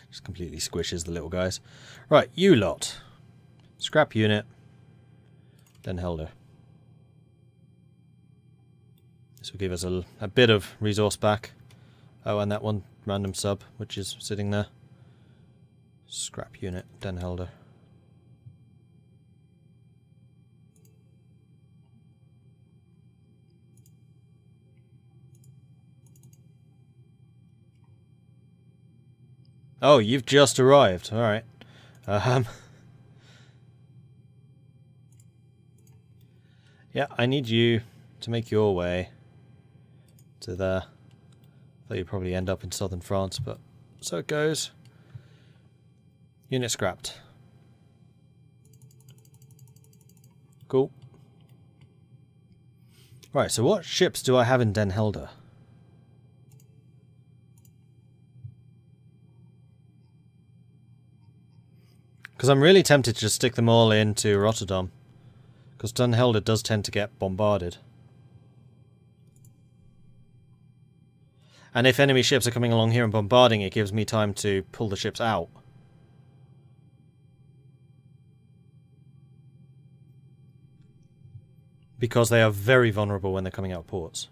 Just completely squishes the little guys. Right, you lot. Scrap unit. Den Helder. This will give us a bit of resource back. Oh, and that one random sub, which is sitting there. Scrap unit, Den Helder. Oh, you've just arrived. Alright. Yeah, I need you to make your way to there. Though you probably end up in southern France, but so it goes. Unit scrapped. Cool. Right, so what ships do I have in Den Helder? Because I'm really tempted to just stick them all into Rotterdam. Because Den Helder does tend to get bombarded. And if enemy ships are coming along here and bombarding, it gives me time to pull the ships out. Because they are very vulnerable when they're coming out of ports.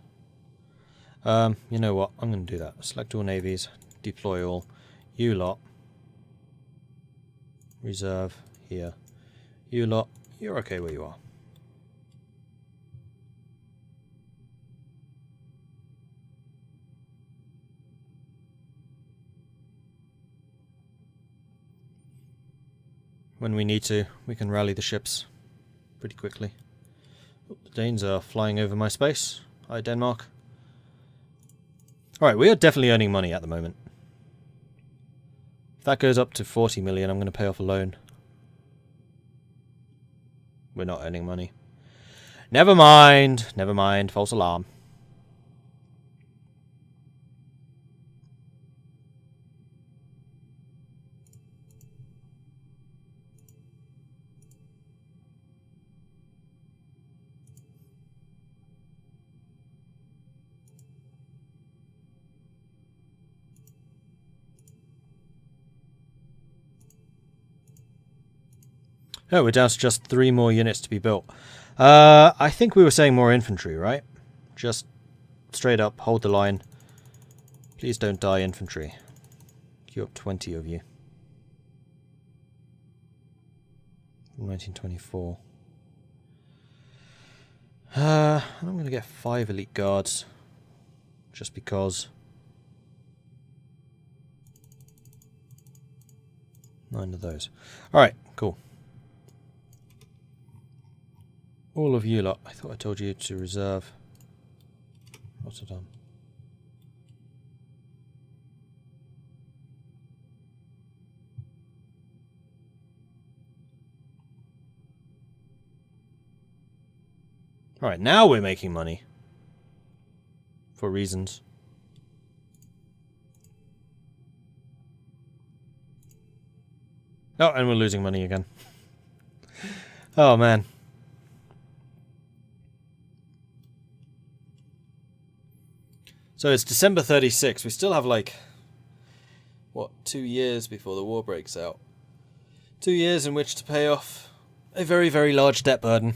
You know what? I'm going to do that. Select all navies. Deploy all. You lot. Reserve here. You lot. You're okay where you are. When we need to, we can rally the ships pretty quickly. Oh, the Danes are flying over my space. Hi, Denmark. Alright, we are definitely earning money at the moment. If that goes up to 40 million, I'm going to pay off a loan. We're not earning money. Never mind. Never mind. False alarm. Oh, we're down to just 3 more units to be built. I think we were saying more infantry, right? Just straight up, hold the line. Please don't die, infantry. Queue up 20 of you. 1924. I'm going to get 5 elite guards. Just because. 9 of those. Alright, cool. All of you lot, I thought I told you to reserve Rotterdam. Alright, now we're making money. For reasons. Oh, and we're losing money again. Oh, man. So it's December 36. We still have, like, what, 2 years before the war breaks out. 2 years in which to pay off a very, very large debt burden.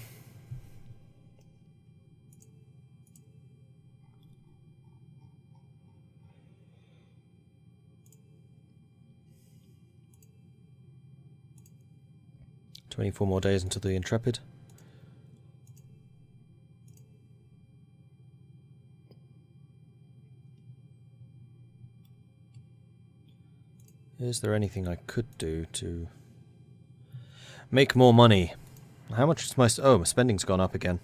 "24 more days until the Intrepid." Is there anything I could do to make more money? How much is my... Oh, my spending's gone up again.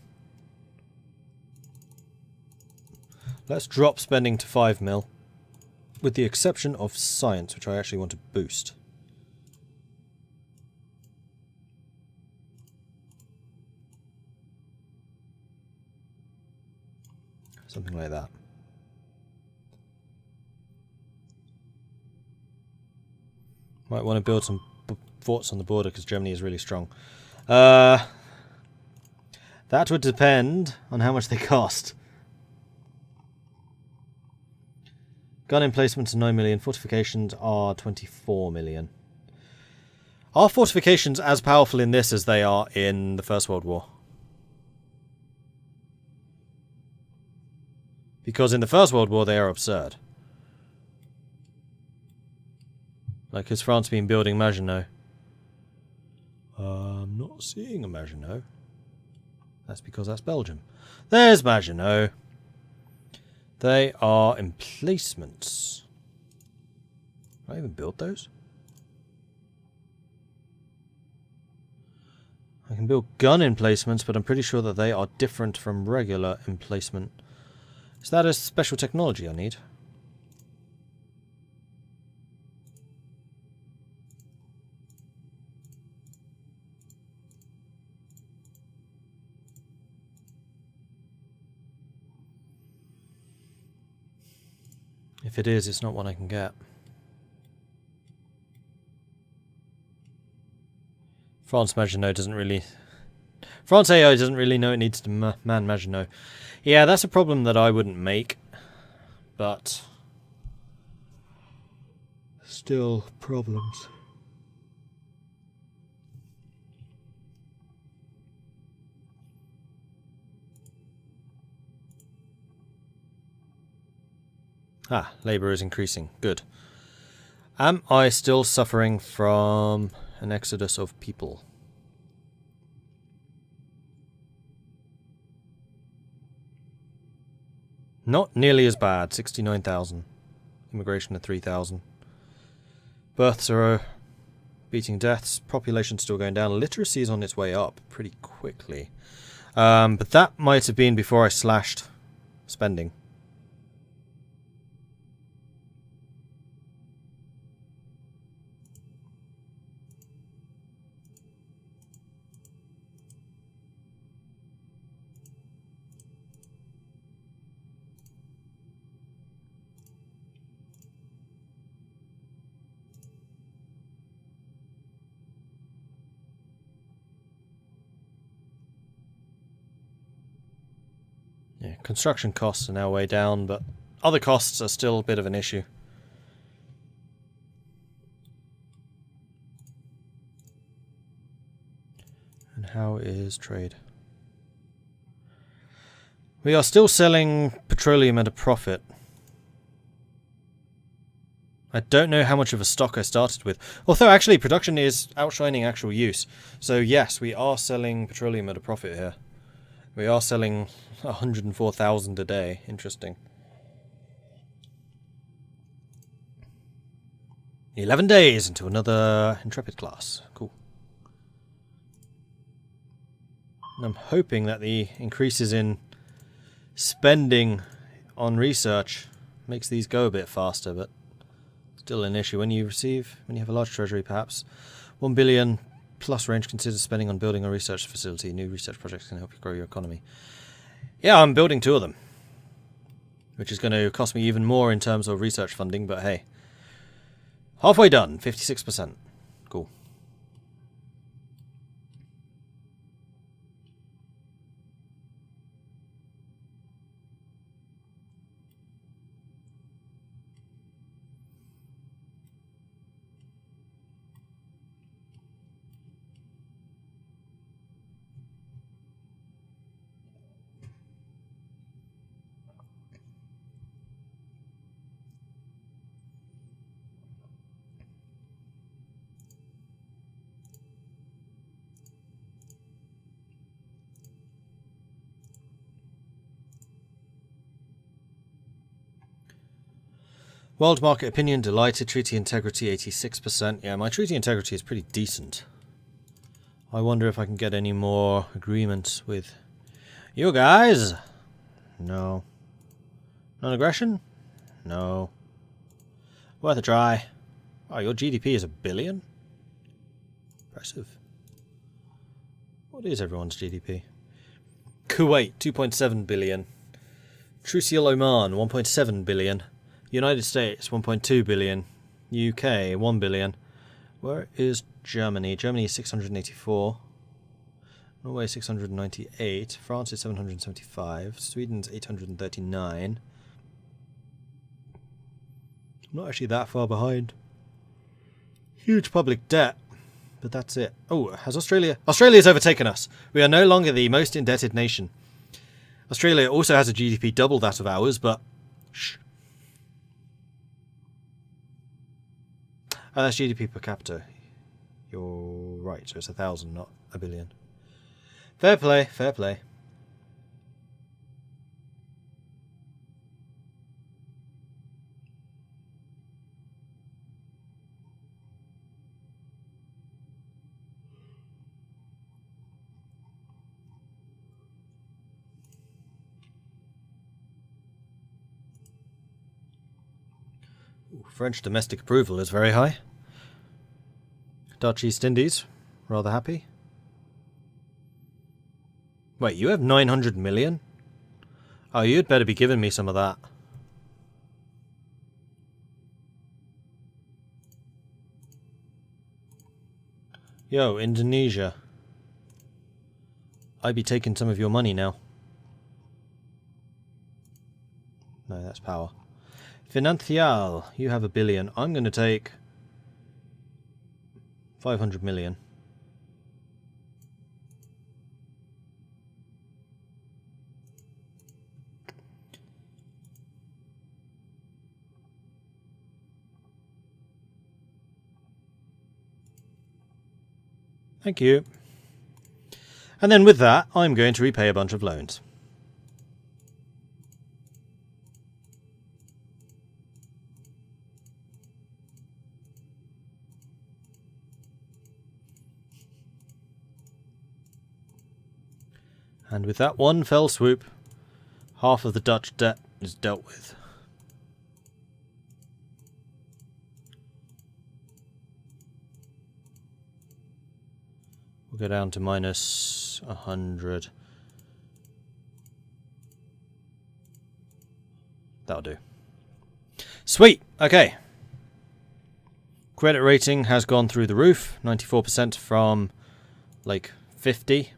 Let's drop spending to 5 mil. With the exception of science, which I actually want to boost. Something like that. Might want to build some forts on the border because Germany is really strong. That would depend on how much they cost. Gun emplacements are 9 million. Fortifications are 24 million. Are fortifications as powerful in this as they are in the First World War? Because in the First World War they are absurd. Like, has France been building Maginot? I'm not seeing a Maginot. That's because that's Belgium. There's Maginot. They are emplacements. Can I even build those? I can build gun emplacements, but I'm pretty sure that they are different from regular emplacement. Is that a special technology I need? If it is, it's not one I can get. France Maginot doesn't really... France AI doesn't really know it needs to man Maginot. Yeah, that's a problem that I wouldn't make. But... still problems. Ah, labour is increasing. Good. Am I still suffering from an exodus of people? Not nearly as bad. 69,000. Immigration at 3,000. Births are beating deaths. Population still going down. Literacy is on its way up pretty quickly. But that might have been before I slashed spending. Yeah, construction costs are now way down, but other costs are still a bit of an issue. And how is trade? We are still selling petroleum at a profit. I don't know how much of a stock I started with. Although, actually, production is outshining actual use. So, yes, we are selling petroleum at a profit here. We are selling 104,000 a day. Interesting. 11 days into another Intrepid class. Cool. And I'm hoping that the increases in spending on research makes these go a bit faster, but still an issue. When you have a large treasury, perhaps 1 billion plus range, consider spending on building a research facility. New research projects can help you grow your economy. Yeah, I'm building 2 of them, which is going to cost me even more in terms of research funding, but hey. Halfway done, 56%. Cool. World market opinion, delighted. Treaty integrity, 86%. Yeah, my treaty integrity is pretty decent. I wonder if I can get any more agreements with you guys. No. Non-aggression? No. Worth a try. Oh, your GDP is 1 billion? Impressive. What is everyone's GDP? Kuwait, 2.7 billion. Trucial Oman, 1.7 billion. United States, 1.2 billion. UK, 1 billion. Where is Germany? Germany is 684. Norway, 698. France is 775. Sweden's 839. not actually that far behind. Huge public debt, but that's it. Oh, has Australia... Australia's overtaken us. We are no longer the most indebted nation. Australia also has a GDP double that of ours, but... Shh. Oh, that's GDP per capita. You're right, so it's 1,000, not a billion. Fair play, fair play. French domestic approval is very high. Dutch East Indies, rather happy. Wait, you have 900 million? Oh, you'd better be giving me some of that. Yo, Indonesia. I'd be taking some of your money now. No, that's power. Financial, you have 1 billion. I'm going to take 500 million. Thank you. And then with that, I'm going to repay a bunch of loans. And with that one fell swoop, half of the Dutch debt is dealt with. We'll go down to minus 100. That'll do. Sweet! Okay. Credit rating has gone through the roof. 94% from, like, 50.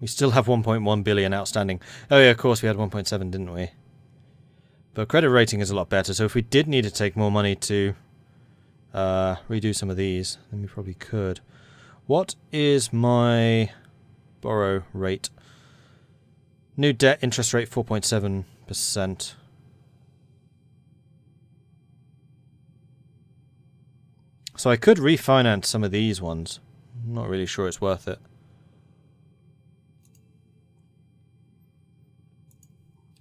We still have 1.1 billion outstanding. Oh yeah, of course we had 1.7, didn't we? But credit rating is a lot better, so if we did need to take more money to redo some of these, then we probably could. What is my borrow rate? New debt interest rate 4.7%. So I could refinance some of these ones. I'm not really sure it's worth it.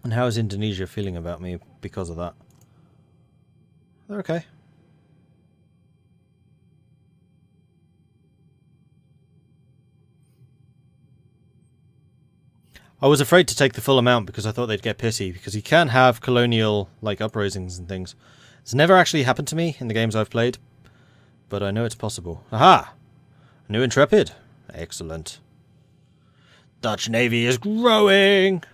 And how is Indonesia feeling about me because of that? They're okay. I was afraid to take the full amount because I thought they'd get pissy, because you can have colonial, like, uprisings and things. It's never actually happened to me in the games I've played, but I know it's possible. Aha! A new Intrepid. Excellent. Dutch Navy is growing!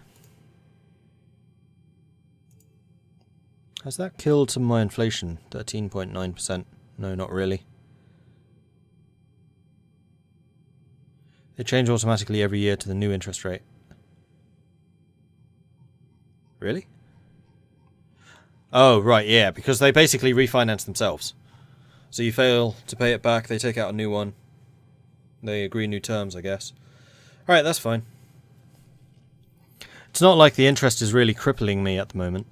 Has that killed some of my inflation? 13.9%. No, not really. They change automatically every year to the new interest rate. Really? Oh, right, yeah, because they basically refinance themselves. So you fail to pay it back, they take out a new one. They agree new terms, I guess. Alright, that's fine. It's not like the interest is really crippling me at the moment.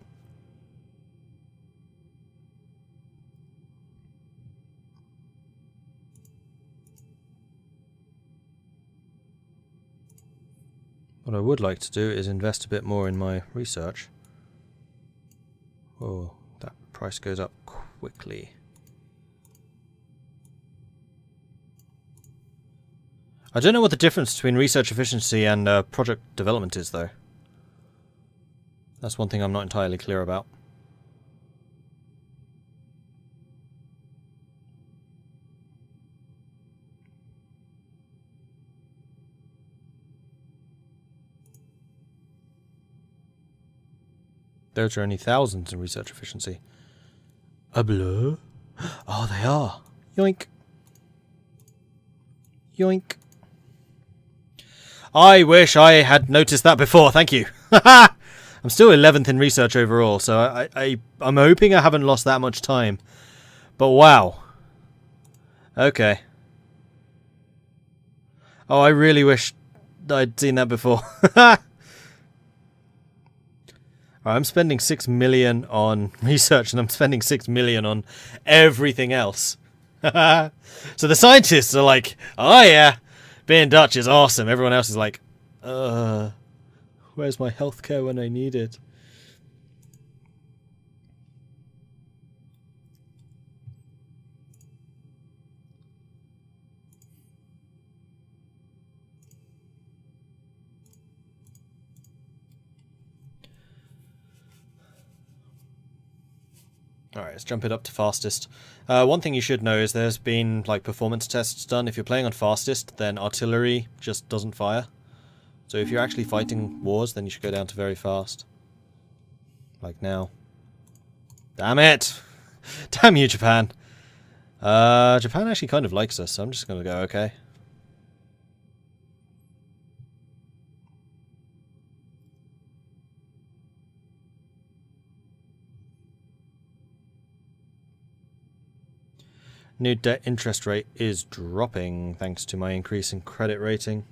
What I would like to do is invest a bit more in my research. Oh, that price goes up quickly. I don't know what the difference between research efficiency and project development is, though. That's one thing I'm not entirely clear about. Those are only thousands in research efficiency. A blur? Oh, they are. Yoink. Yoink. I wish I had noticed that before, thank you. I'm still 11th in research overall, so I'm hoping I haven't lost that much time. But wow. Okay. Oh, I really wish I'd seen that before. Alright, I'm spending 6 million on research and I'm spending 6 million on everything else. So the scientists are like, oh yeah, being Dutch is awesome. Everyone else is like, where's my healthcare when I need it? Alright, let's jump it up to fastest. One thing you should know is there's been like performance tests done. If you're playing on fastest, then artillery just doesn't fire. So if you're actually fighting wars, then you should go down to very fast. Like now. Damn it! Damn you, Japan! Japan actually kind of likes us, so I'm just gonna go okay. New debt interest rate is dropping thanks to my increase in credit rating.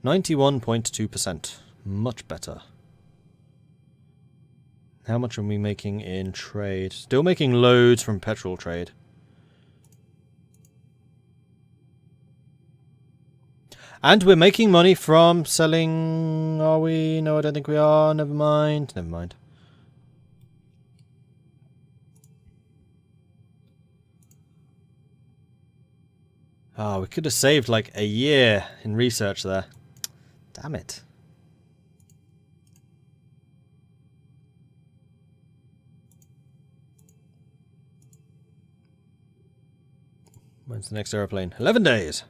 91.2%. Much better. How much are we making in trade? Still making loads from petrol trade. And we're making money from selling... Are we? No, I don't think we are. Never mind. Never mind. Oh, we could have saved like a year in research there. Damn it. When's the next aeroplane? 11 days!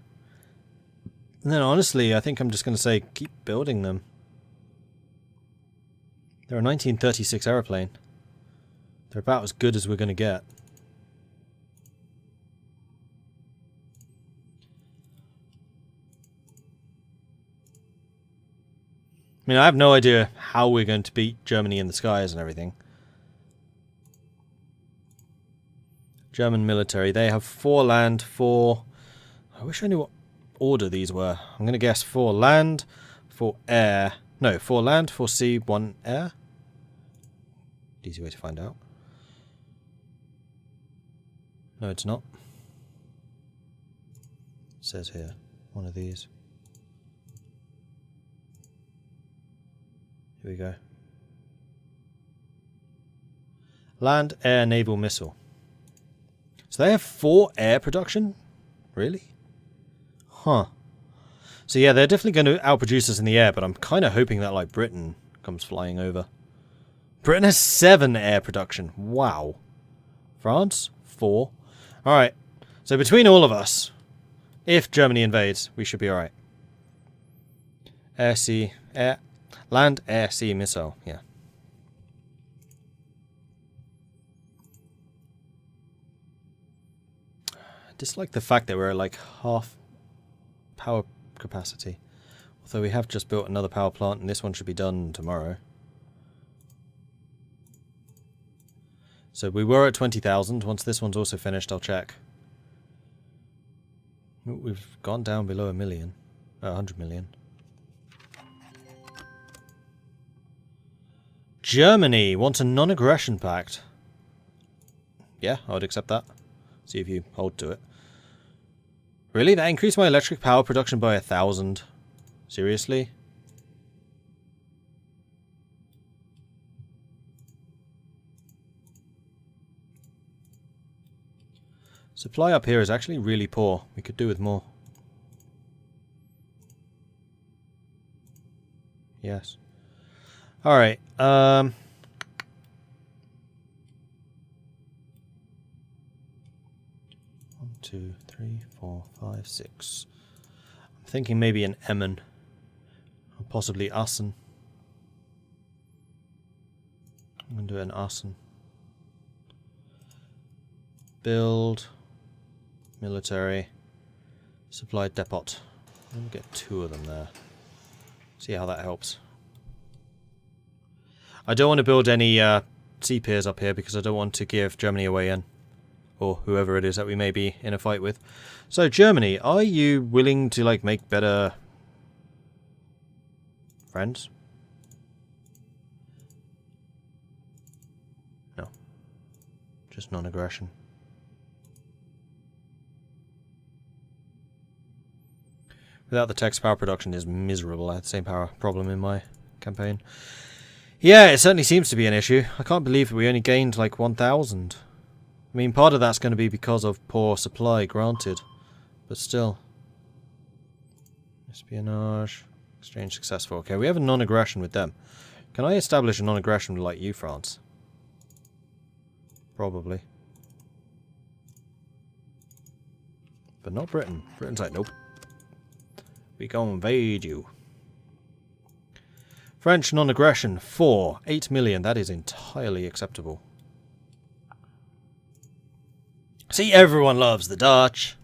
And then honestly, I think I'm just going to say keep building them. They're a 1936 aeroplane. They're about as good as we're going to get. I mean, I have no idea how we're going to beat Germany in the skies and everything. German military. They have 4 land, 4... I wish I knew what order these were. I'm going to guess 4 land, 4 air. No, 4 land, 4 sea, 1 air. Easy way to find out. No, it's not. It says here. One of these. Here we go. Land, air, naval, missile. So they have 4 air production? Really? Huh. So yeah, they're definitely going to outproduce us in the air, but I'm kind of hoping that like Britain comes flying over. Britain has 7 air production. Wow. France? 4. Alright. So between all of us, if Germany invades, we should be alright. Air, sea, air. Land, air, sea, missile. Yeah. I dislike the fact that we're at like half power capacity. Although we have just built another power plant and this one should be done tomorrow. So we were at 20,000. Once this one's also finished, I'll check. We've gone down below 100 million. Germany wants a non-aggression pact. Yeah, I would accept that. See if you hold to it. Really? That increased my electric power production by 1,000? Seriously? Supply up here is actually really poor. We could do with more. Yes. Alright, 1, 2, 3, 4, 5, 6. I'm thinking maybe an Emmen. Or possibly Assen. I'm going to do an Assen. Build. Military. Supply depot. I'm going to get 2 of them there. See how that helps. I don't want to build any sea piers up here because I don't want to give Germany away in. Or whoever it is that we may be in a fight with. So, Germany, are you willing to, like, make better friends? No. Just non-aggression. Without the text, power production is miserable. I had the same power problem in my campaign. Yeah, it certainly seems to be an issue. I can't believe we only gained, like, 1,000. I mean, part of that's going to be because of poor supply, granted. But still. Espionage. Exchange successful. Okay, we have a non-aggression with them. Can I establish a non-aggression like you, France? Probably. But not Britain. Britain's like, nope. We go invade you. French non-aggression, 4. 8 million. That is entirely acceptable. See, everyone loves the Dutch.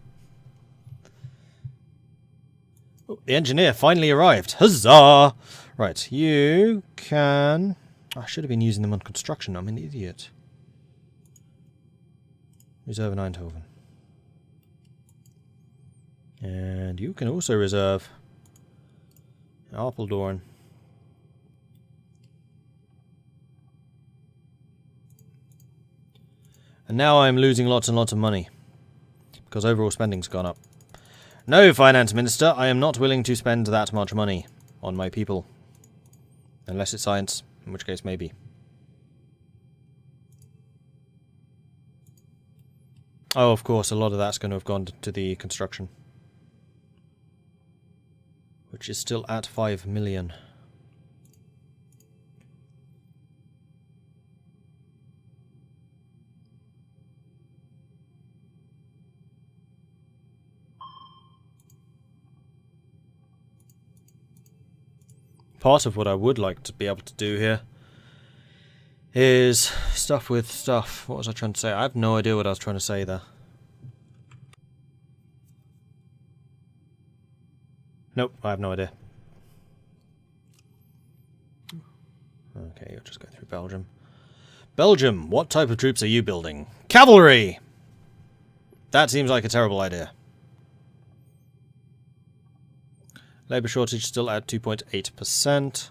Oh, the engineer finally arrived. Huzzah! Right, you can... I should have been using them on construction. I'm an idiot. Reserve in Eindhoven. And you can also reserve Apeldoorn. And now I'm losing lots and lots of money. Because overall spending's gone up. No, Finance Minister, I am not willing to spend that much money on my people. Unless it's science, in which case maybe. Oh, of course, a lot of that's going to have gone to the construction. Which is still at 5 million. Part of what I would like to be able to do here is stuff with stuff. What was I trying to say? I have no idea what I was trying to say there. Nope, I have no idea. Okay, you'll just go through Belgium. Belgium, what type of troops are you building? Cavalry! That seems like a terrible idea. Labour shortage still at 2.8%.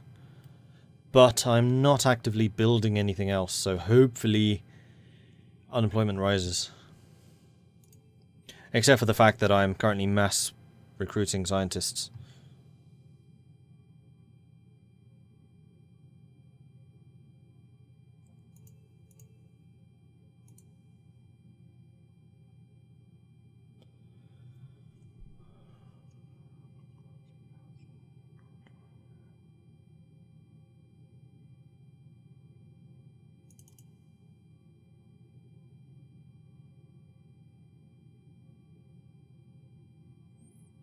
But I'm not actively building anything else, so hopefully unemployment rises. Except for the fact that I'm currently mass recruiting scientists.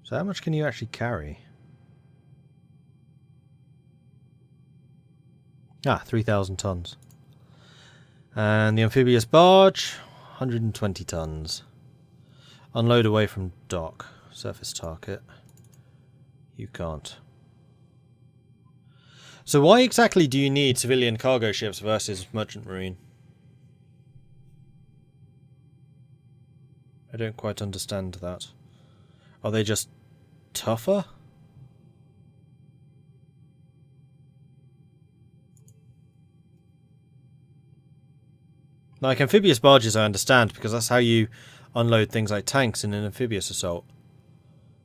So how much can you actually carry? Ah, 3,000 tons. And the amphibious barge, 120 tons. Unload away from dock. Surface target. You can't. So why exactly do you need civilian cargo ships versus merchant marine? I don't quite understand that. Are they just tougher? Like amphibious barges I understand, because that's how you unload things like tanks in an amphibious assault.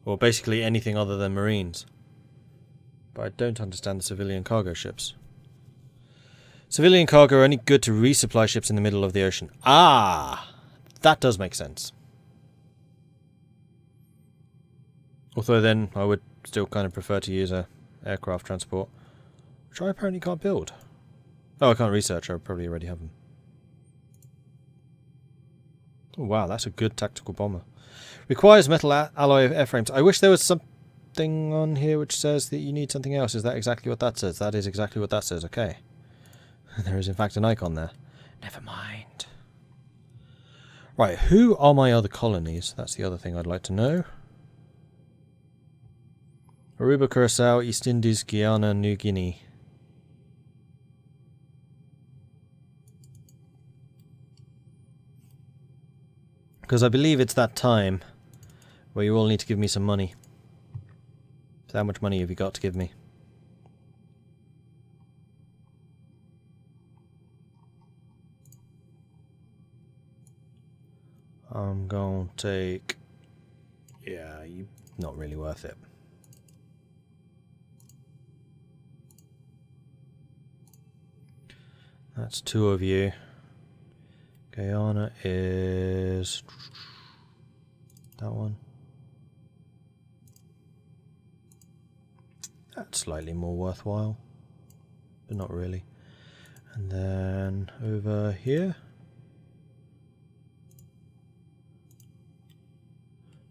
Or basically anything other than marines. But I don't understand the civilian cargo ships. Civilian cargo are only good to resupply ships in the middle of the ocean. Ah! That does make sense. Although then I would still kind of prefer to use a aircraft transport. Which I apparently can't build. Oh, I can't research, I probably already have them. Oh wow, that's a good tactical bomber. Requires metal alloy airframes. I wish there was something on here which says that you need something else. Is that exactly what that says? That is exactly what that says, okay. There is in fact an icon there. Never mind. Right, who are my other colonies? That's the other thing I'd like to know. Aruba, Curacao, East Indies, Guyana, New Guinea. Because I believe it's that time where you all need to give me some money. So how much money have you got to give me? I'm going to take... Yeah, not really worth it. That's 2 of you. Guyana is... that one. That's slightly more worthwhile, but not really. And then over here...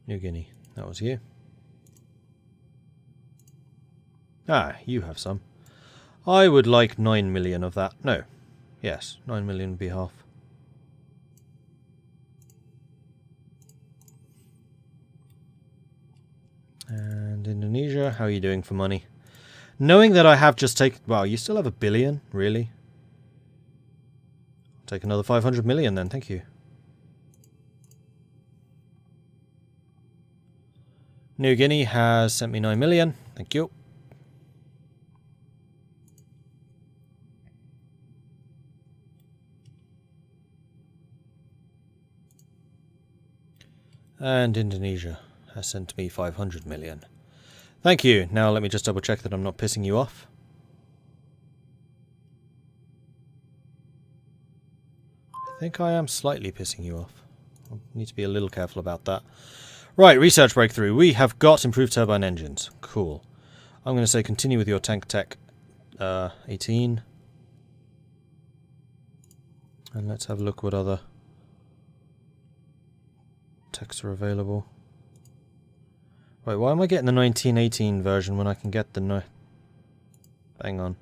New Guinea. That was you. Ah, you have some. I would like 9 million of that. No. Yes, 9 million would be half. And Indonesia, how are you doing for money? Knowing that I have just taken... Wow, you still have 1 billion? Really? I'll take another 500 million then, thank you. New Guinea has sent me 9 million. Thank you. And Indonesia has sent me 500 million. Thank you. Now let me just double check that I'm not pissing you off. I think I am slightly pissing you off. I need to be a little careful about that. Right, research breakthrough. We have got improved turbine engines. Cool. I'm going to say continue with your tank tech 18. And let's have a look what other techs are available. Right, why am I getting the 1918 version when I can get the... Hang on.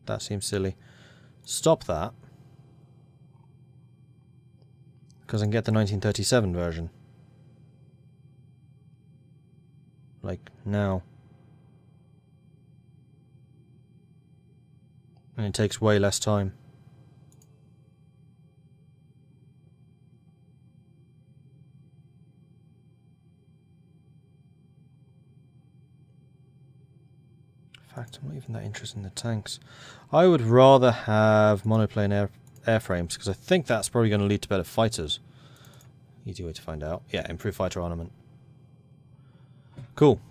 That seems silly. Stop that. Because I can get the 1937 version. Like, now. And it takes way less time. In fact, I'm not even that interested in the tanks. I would rather have monoplane airframes, because I think that's probably going to lead to better fighters. Easy way to find out. Yeah, improved fighter armament. Cool.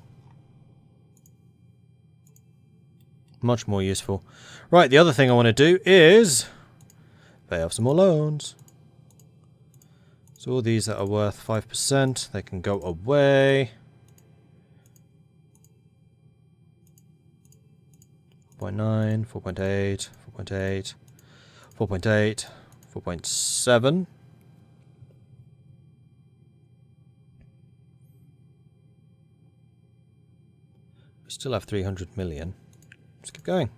Much more useful. Right, the other thing I want to do is pay off some more loans. So all these that are worth 5%, they can go away. 4.9, 4.8, 4.8, 4.8, 4.7. We still have 300 million. Let's keep going.